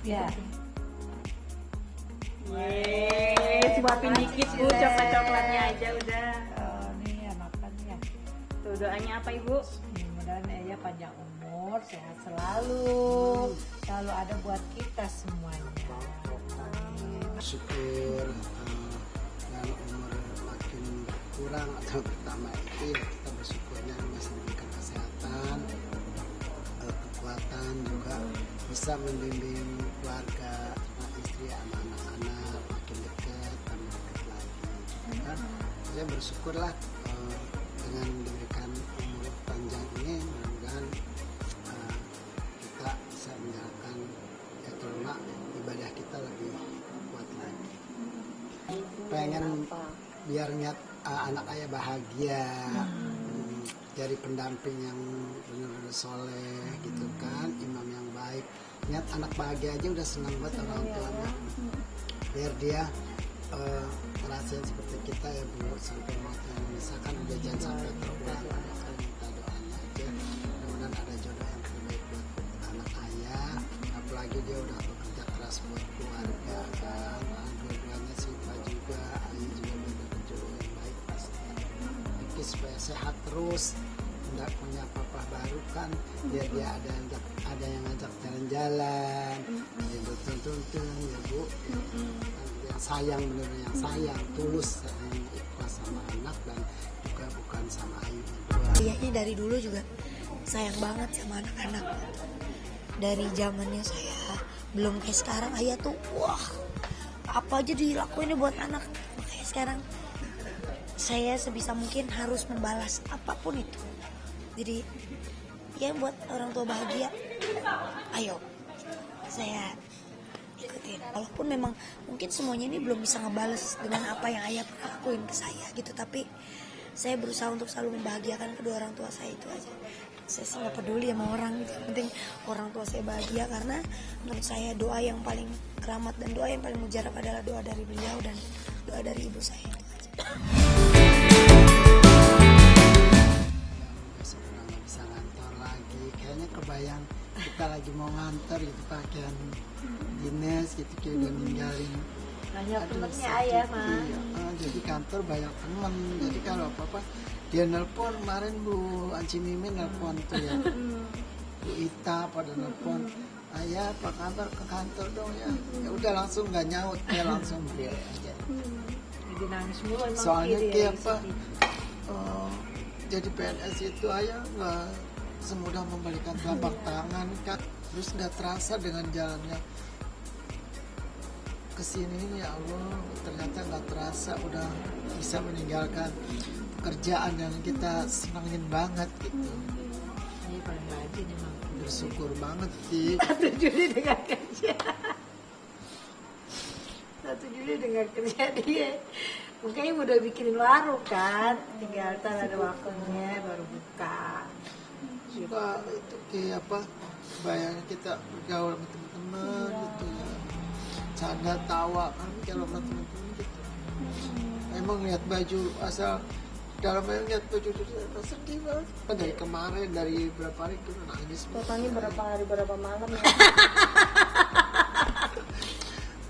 Ya. Suapin dikit Bu, coklat-coklatnya aja udah. Oh, nih ya makan ya. Tuh doanya apa Ibu? Mudah-mudahan Eya panjang umur, sehat selalu, selalu ada buat kita semuanya. Syukur kalau umur makin berkurang atau bertambah itu ya kita bersyukurnya masih diberikan kesehatan, kekuatan juga bisa membimbing keluarga, istri, anak-anak makin dekat dan dekat lagi. Kan? Saya bersyukurlah dengan diberikan umur panjang ini, mudah-mudahan kita bisa menjalankan karena ibadah kita lebih kuat lagi. Pengen biar niat anak ayah bahagia, jadi pendamping yang benar-benar soleh gitu kan, imam yang baik. Niat anak bahagia aja udah senang buat orang tuanya. Biar dia ngerasain seperti kita ya Bu, sampai waktu yang misalkan udah jangan sampai terulang. Minta doanya aja, mudah-mudahan ada jodoh yang terbaik buat anak ayah. Apalagi dia udah bekerja keras buat keluarga kan. Dua-duanya Siva juga, ayah juga udah jodoh yang baik pasti. Jadi supaya sehat terus, nggak punya papa baru kan, biar dia ada yang ngajak jalan-jalan, dia tuntun ya Bu. Yang sayang, bener yang sayang, tulus, yang ikhlas sama anak dan juga bukan sama Ayu. Ayahnya dari dulu juga sayang banget sama anak-anak. Dari zamannya saya belum kayak sekarang, ayah tuh wah apa aja dilakuin buat anak. Makanya sekarang saya sebisa mungkin harus membalas apapun itu. Jadi ya buat orang tua bahagia, ayo saya ikutin. Walaupun memang mungkin semuanya ini belum bisa ngebales dengan apa yang ayah pernah lakuin ke saya gitu, tapi saya berusaha untuk selalu membahagiakan kedua orang tua saya, itu aja. Saya sih nggak peduli sama orang gitu. Yang penting orang tua saya bahagia, karena menurut saya doa yang paling keramat dan doa yang paling mujarab adalah doa dari beliau dan doa dari ibu saya, itu aja. Besok udah nggak bisa ngantor lagi, kayaknya kebayang kita lagi mau ngantor gitu pakaian dinas gitu, kayak udah ninggalin. Banyak temennya sedih. ayah mah. Jadi kantor banyak temen, jadi kalau apa-apa dia nelpon. Kemarin Bu Anci Mimin nelpon tuh ya, Bu Ita pada nelpon, ayah apa kabar, ke kantor dong ya. Ya udah langsung nggak nyaut, dia langsung beli aja. Jadi nangis mulu emang. Soalnya dia kayak apa, jadi PNS itu ayah nggak semudah membalikan telapak tangan kan, terus nggak terasa dengan jalannya kesini ini, ya Allah, ternyata nggak terasa udah bisa meninggalkan pekerjaan yang kita senangin banget gitu. Ini paling rajin emang. Bersyukur banget sih. 1 Juli dengan kerja. 1 Juli dengan kerja dia. Mungkin udah bikinin warung kan, tinggal ada waktunya baru buka. Suka itu kayak apa, bayangin kita bergaul sama teman-teman gitu ya, canda tawa kan kalau sama teman-teman gitu. Emang lihat baju asal dalamnya, lihat baju itu sedih banget. Kan dari kemarin, dari berapa hari kita nangis. Totalnya berapa hari berapa malam ya?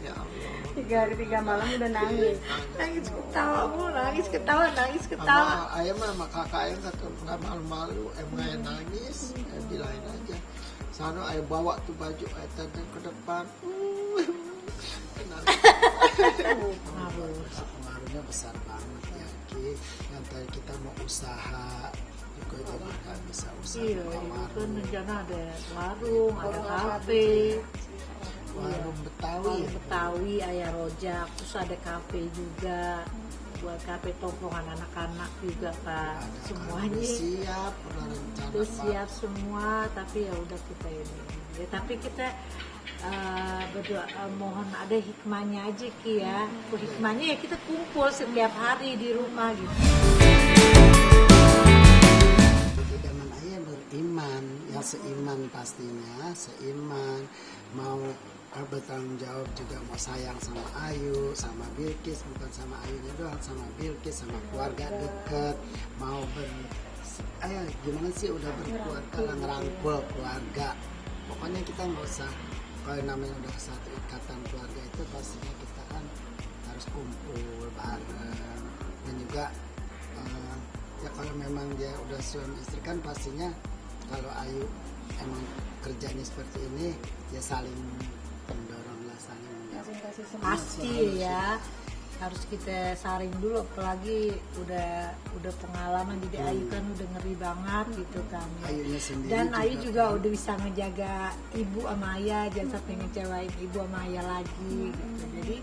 Ya Allah. 3 hari 3 malam udah nangis. Nangis ketawa mulu, nangis ketawa. Sama ayah mah sama kakak ayah nggak malu-malu, emang ayah nangis, ayah bilangin aja. Sana ayah bawa tuh baju ayah tendang ke depan. Pengaruhnya besar banget ya Ki. Yang tadi kita mau usaha juga jadi nggak bisa usaha. Iya, itu kan rencana ada warung, ada kafe. Warung Betawi. Warung Betawi, ayah rojak, terus ada kafe juga. Buat kafe tongkrongan anak-anak juga Pak. Semuanya Siap, pernah rencana itu Pak. siap semua, tapi ya udah kita ini. Ya, tapi kita berdoa, mohon ada hikmahnya aja Ki ya. Hikmahnya ya kita kumpul setiap hari di rumah gitu. Zaman ayah beriman, yang seiman pastinya, seiman, mau bertanggung jawab juga, mau sayang sama Ayu, sama Bilkis, bukan sama Ayunya doang, sama Bilkis, sama keluarga deket, mau gimana sih udah berkeluarga, ngerangkul keluarga. Pokoknya kita nggak usah kalau namanya udah satu ikatan keluarga itu pastinya kita kan harus kumpul bareng. Dan juga ya kalau memang dia udah suami istri kan pastinya kalau Ayu emang kerjanya seperti ini ya saling mendorong lah, saling mendorong. Pasti ya, harus kita saring dulu, apalagi udah pengalaman. Jadi Ayu kan udah ngeri banget gitu kan ya. Ayunya sendiri Dan Ayu juga udah bisa ngejaga ibu sama ayah, jangan sampai ngecewain ibu sama ayah lagi gitu. Jadi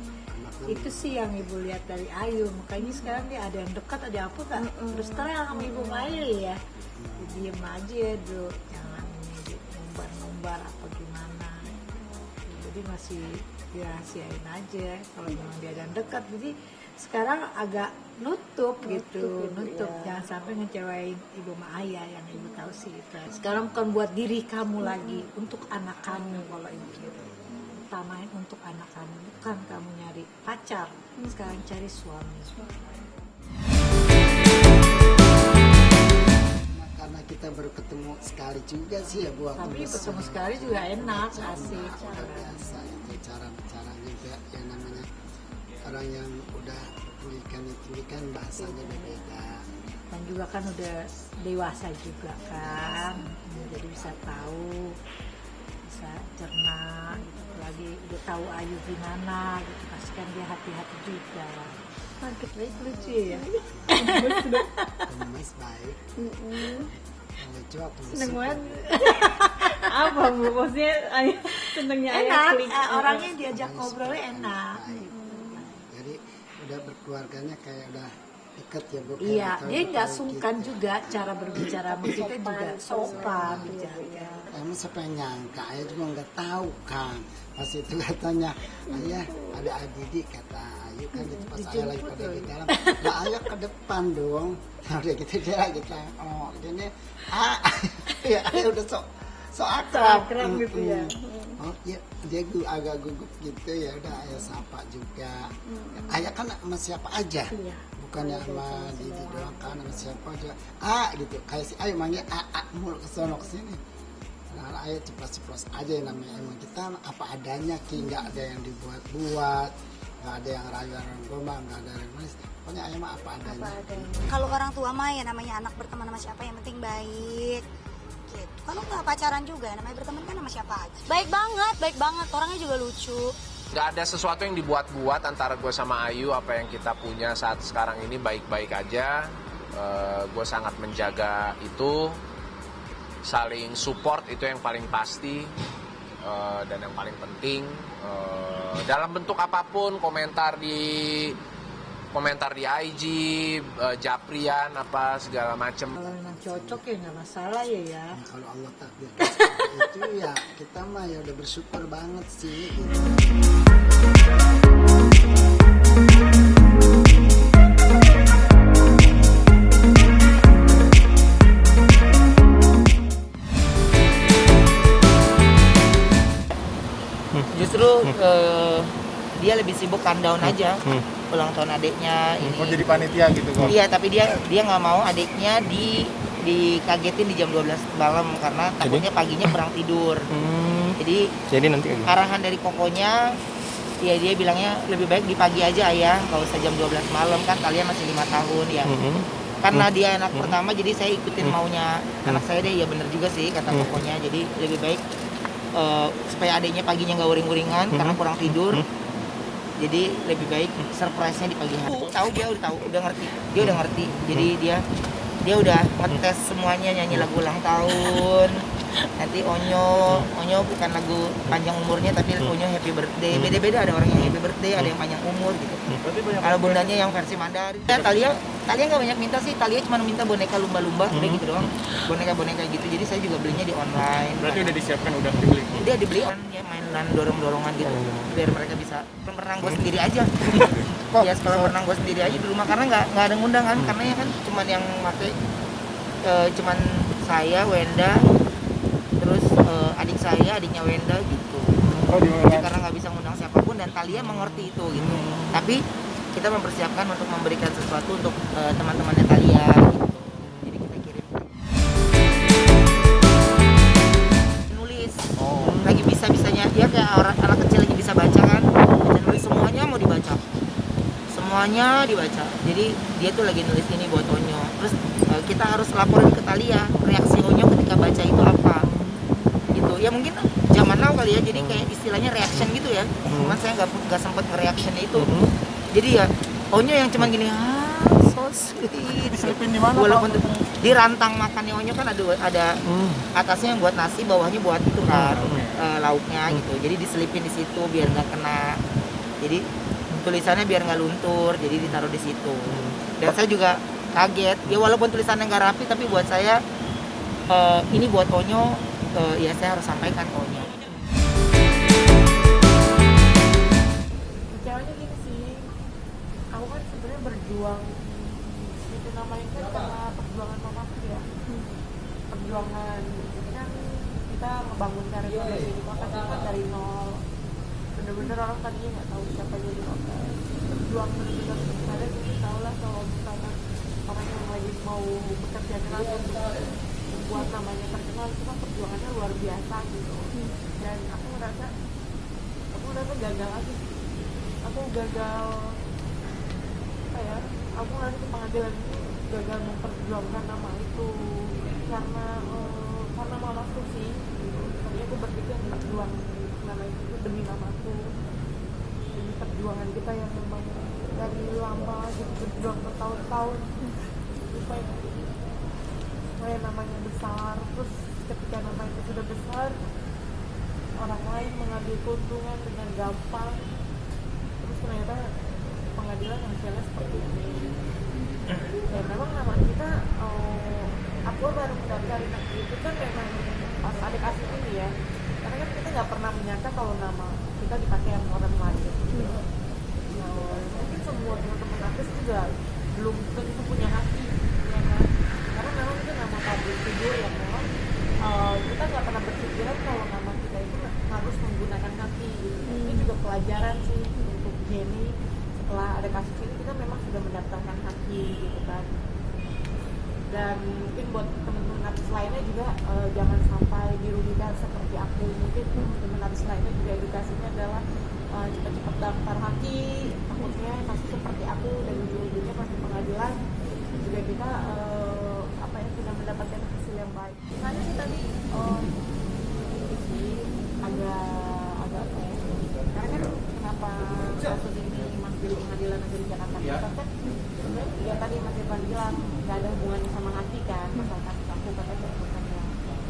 itu sih yang ibu lihat dari Ayu. Makanya sekarang dia ada yang dekat, ada apa kan terus terang sama ibu sama ayah ya. Diem aja dulu, jangan ngumbar apa gimana. Jadi masih dirahasiain aja kalau memang dia ada yang dekat. Jadi sekarang agak nutup gitu, nutup jangan sampai ngecewain ibu sama ayah. Yang ibu tahu sih itu. Sekarang bukan buat diri kamu lagi, untuk anak kamu. Kalau itu utamain untuk anak kamu, bukan kamu nyari pacar. Sekarang cari suami. Karena kita baru ketemu sekali juga sih ya Bu. Tapi ketemu sekali juga enak, asik. Udah biasa itu cara-cara juga yang namanya orang yang udah pendidikan bahasanya beda. Dan juga kan udah dewasa juga kan, jadi bisa tahu, bisa cerna gitu. Lagi udah tahu Ayu gimana gitu, pasti kan dia hati-hati juga. Kaget baik, lucu ya. Gemes baik. Lucu waktu Seneng banget. Apa Bu? Maksudnya ayah senengnya ayah Enak, klik. orangnya diajak ngobrolnya enak. Jadi udah berkeluarganya kayak udah deket ya Bu. Iya, Kayak dia nggak tahu sungkan gitu. juga cara berbicara sama kita juga sopan dijaga. Emang siapa yang nyangka, ayah juga nggak tahu kan. Pas itu katanya, ayah ada adik kata Ayu kan gitu. Pas ayah lagi pada di dalam, lah ayah ke depan dong. Nah udah gitu dia lagi oh gini, ya ayah udah so akrab gitu ya. Oh iya, dia agak gugup gitu ya udah ayah sapa juga. Ayah kan sama siapa aja, bukannya sama Didi doang kan, sama siapa aja. Gitu, kayak si Ayu manggil mulu kesono kesini. Nah, ayah ceplos-ceplos aja yang namanya emang kita apa adanya Ki, nggak ada yang dibuat-buat, nggak ada yang rayu-rayu gombal, nggak ada yang manis. Pokoknya ayah mah apa adanya. Kalau orang tua mah ya namanya anak berteman sama siapa yang penting baik. Gitu. Kalau nggak pacaran juga, namanya berteman kan sama siapa aja. Baik banget. Orangnya juga lucu. Nggak ada sesuatu yang dibuat-buat antara gue sama Ayu. Apa yang kita punya saat sekarang ini baik-baik aja. Gue sangat menjaga itu. Saling support itu yang paling pasti. Dan yang paling penting, dalam bentuk apapun, komentar di IG, Japrian apa segala macem. Kalau memang cocok ya nggak masalah ya. Nah, kalau Allah takdirkan itu ya kita mah ya udah bersyukur banget sih. Gitu. Justru dia lebih sibuk countdown aja ulang tahun adiknya ini. Oh jadi panitia gitu kok? Iya, tapi dia nggak mau adiknya dikagetin di jam 12 malam karena takutnya paginya kurang tidur. Jadi nanti kayak gitu. arahan dari kokonya ya dia bilangnya lebih baik di pagi aja ayah, nggak usah jam 12 malam kan kalian masih 5 tahun ya. Karena dia anak pertama jadi saya ikutin maunya anak saya deh, ya bener juga sih kata kokonya. Jadi lebih baik supaya adiknya paginya nggak uring-uringan karena kurang tidur. Jadi lebih baik surprise-nya di pagi hari. Tahu dia udah ngerti. Dia udah ngerti. Jadi dia udah ngetes semuanya, nyanyi lagu ulang tahun. Nanti Onyo bukan lagu panjang umurnya tapi Onyo happy birthday. Beda-beda, ada orang yang happy birthday, ada yang panjang umur gitu. Kalau bundanya yang versi Mandarin. Talia nggak banyak minta sih. Talia cuma minta boneka lumba-lumba, udah gitu doang. Boneka-boneka gitu. Jadi saya juga belinya di online. Berarti udah disiapkan, udah dibeli? Udah dibeli ya, mainan dorong-dorongan gitu. Biar mereka bisa berenang gue sendiri aja. Ya sekolah berenang gue sendiri aja di rumah karena nggak ada ngundang kan. Karena ya kan cuman yang pakai cuman saya, Wenda, terus adik saya, adiknya Wenda gitu. Jadi karena nggak bisa ngundang siapapun dan Talia mengerti itu gitu. Tapi kita mempersiapkan untuk memberikan sesuatu untuk teman-temannya Talia gitu. Jadi kita kirim. Nulis. Lagi bisa-bisanya dia kayak semuanya dibaca. Jadi dia tuh lagi nulis ini buat Onyo. Terus kita harus laporin ke Thalia reaksi Onyo ketika baca itu apa. Gitu. Ya mungkin zaman now kali ya. Jadi kayak istilahnya reaction gitu ya. Cuman saya nggak sempet nge-reaction itu. Jadi ya Onyo yang cuman gini, so sweet. Diselipin di mana? Walaupun di rantang makannya Onyo kan ada atasnya yang buat nasi, bawahnya buat itu kan lauknya gitu. Jadi diselipin di situ biar nggak kena. Jadi tulisannya biar nggak luntur, jadi ditaruh di situ. Dan saya juga kaget. Ya walaupun tulisannya nggak rapi, tapi buat saya ini buat Onyo, ya saya harus sampaikan ke Onyo. Kecewanya gini sih, aku kan sebenarnya berjuang itu namanya kan karena perjuangan mamaku ya, perjuangan ini kan kita ngebangun karir dari maka kan dari nol, bener-bener orang tadinya nggak tahu siapa jadi apa, berjuang bener-bener ada jadi tahu lah kalau misalnya orang yang lagi mau bekerja keras untuk membuat namanya terkenal itu kan perjuangannya luar biasa gitu, dan aku ngerasa gagal aja. Aku gagal apa ya, aku ngerasa di pengadilan ini gagal memperjuangkan nama itu karena mamaku sih gitu. Tadinya aku berpikir berjuang nama itu demi namaku, demi perjuangan kita yang memang dari lama gitu, berjuang bertahun-tahun supaya namanya besar. Terus ketika nama itu sudah besar, orang lain mengambil keuntungan dengan gampang. Terus ternyata pengadilan hasilnya seperti ini. Ya memang nama kita, aku baru mendaftarin itu kan memang pas ada kasus ini ya. Karena kan kita nggak pernah menyangka kalau nama kita dipakai yang orang lain. Nah, mungkin semua teman-teman artis juga belum tentu punya hati, ya kan? Karena memang itu nama public figure yang memang kita nggak pernah berpikiran kalau nama kita itu harus menggunakan hati. Ini juga pelajaran sih untuk Jenny. Setelah ada kasus ini kita memang sudah mendaftarkan haki gitu kan. Dan mungkin buat teman-teman artis lainnya juga jangan sampai dirugikan seperti aku. Mungkin teman-teman artis lainnya juga edukasinya adalah cepat-cepat daftar haki, takutnya kasus seperti aku dan ujung-ujungnya pas di pengadilan juga kita tidak mendapatkan hasil yang baik. Misalnya sih tadi agak apa ya, karena kan kenapa kasus ini masih di pengadilan negeri Jakarta Pusat kan sebenarnya ya tadi Mas Irfan bilang nggak ada hubungannya sama hati kan, masalah kasus aku katanya putusannya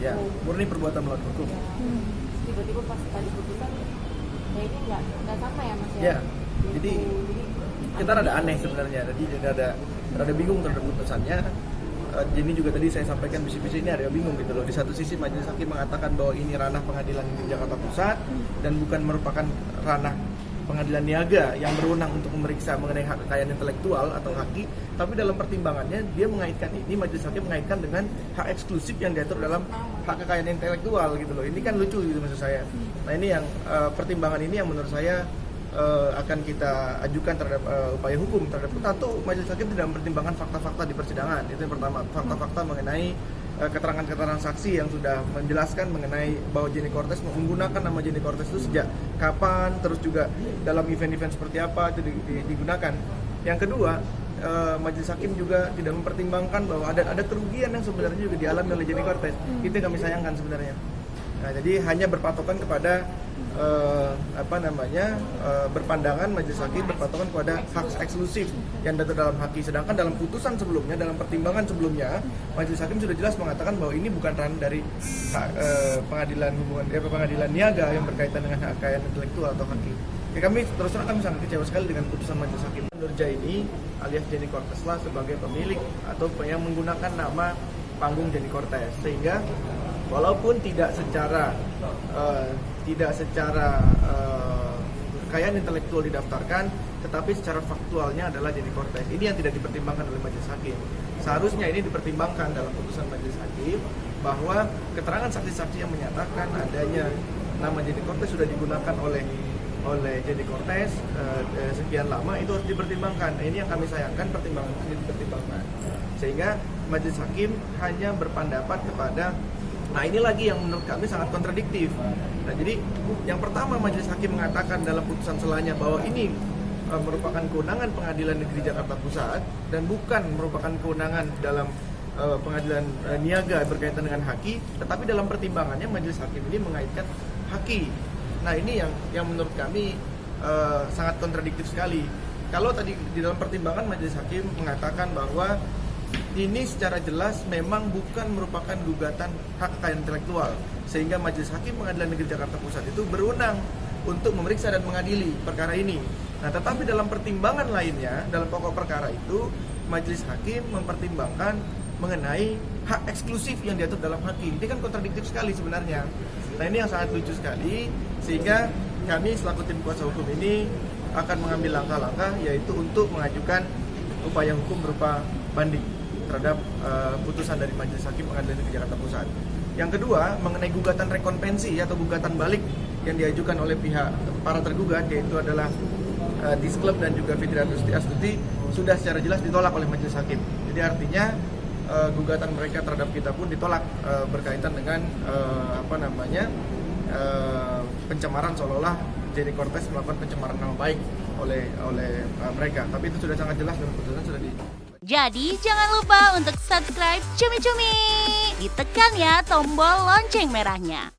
ya murni perbuatan melawan hukum ya. Tiba-tiba pas tadi putusan kayaknya nggak sama ya Mas ya, jadi kita rada aneh sebenarnya, jadi rada bingung terhadap putusannya. Jadi juga tadi saya sampaikan misi-misi ini ada bingung gitu loh. Di satu sisi majelis hakim mengatakan bahwa ini ranah pengadilan negeri Jakarta Pusat dan bukan merupakan ranah pengadilan niaga yang berwenang untuk memeriksa mengenai hak kekayaan intelektual atau haki, tapi dalam pertimbangannya dia mengaitkan ini, majelis hakim mengaitkan dengan hak eksklusif yang diatur dalam hak kekayaan intelektual gitu loh. Ini kan lucu gitu maksud saya. Nah ini yang pertimbangan ini yang menurut saya akan kita ajukan terhadap upaya hukum terhadap tentu majelis hakim tidak mempertimbangkan fakta-fakta di persidangan. Itu yang pertama, fakta-fakta mengenai keterangan-keterangan saksi yang sudah menjelaskan mengenai bahwa Jenny Cortez menggunakan nama Jenny Cortez itu sejak kapan, terus juga dalam event-event seperti apa itu digunakan. Yang kedua, majelis hakim juga tidak mempertimbangkan bahwa ada kerugian yang sebenarnya juga dialami oleh Jenny Cortez. Itu yang kami sayangkan sebenarnya. Nah, jadi hanya berpatokan kepada berpandangan majelis hakim berpatokan kepada hak eksklusif yang diatur dalam haki, sedangkan dalam putusan sebelumnya, dalam pertimbangan sebelumnya majelis hakim sudah jelas mengatakan bahwa ini bukan ranah dari pengadilan niaga yang berkaitan dengan hak kekayaan intelektual atau haki. Ya, kami terus terang kami sangat kecewa sekali dengan putusan majelis hakim. Nurjaini alias Jenny Cortez lah sebagai pemilik atau yang menggunakan nama panggung Jenny Cortez, sehingga walaupun tidak secara kekayaan intelektual didaftarkan, tetapi secara faktualnya adalah Jenny Cortez. Ini yang tidak dipertimbangkan oleh majelis hakim. Seharusnya ini dipertimbangkan dalam putusan majelis hakim bahwa keterangan saksi-saksi yang menyatakan adanya nama Jenny Cortez sudah digunakan oleh Jenny Cortez sekian lama, itu harus dipertimbangkan. Nah, ini yang kami sayangkan, pertimbangan ini dipertimbangkan. Sehingga majelis hakim hanya berpendapat kepada. Nah ini lagi yang menurut kami sangat kontradiktif. Nah jadi yang pertama majelis hakim mengatakan dalam putusan selanya bahwa ini merupakan kewenangan Pengadilan Negeri Jakarta Pusat dan bukan merupakan kewenangan dalam pengadilan niaga berkaitan dengan haki, tetapi dalam pertimbangannya majelis hakim ini mengaitkan haki. Nah ini yang menurut kami sangat kontradiktif sekali. Kalau tadi di dalam pertimbangan majelis hakim mengatakan bahwa ini secara jelas memang bukan merupakan gugatan hak kekayaan intelektual, sehingga majelis hakim Pengadilan Negeri Jakarta Pusat itu berwenang untuk memeriksa dan mengadili perkara ini. Nah, tetapi dalam pertimbangan lainnya, dalam pokok perkara itu, majelis hakim mempertimbangkan mengenai hak eksklusif yang diatur dalam haki. Ini kan kontradiktif sekali sebenarnya. Nah, ini yang sangat lucu sekali, sehingga kami selaku tim kuasa hukum ini akan mengambil langkah-langkah, yaitu untuk mengajukan upaya hukum berupa banding terhadap putusan dari majelis hakim Pengadilan Negeri Jakarta Pusat. Yang kedua, mengenai gugatan rekonvensi atau gugatan balik yang diajukan oleh pihak para tergugat, yaitu adalah Disklub dan juga Fitri Astuti, sudah secara jelas ditolak oleh majelis hakim. Jadi artinya gugatan mereka terhadap kita pun ditolak berkaitan dengan pencemaran, seolah-olah Jenny Cortez melakukan pencemaran nama baik oleh mereka. Tapi itu sudah sangat jelas dan putusan sudah di. Jadi jangan lupa untuk subscribe Cumi Cumi. Ditekan ya tombol lonceng merahnya.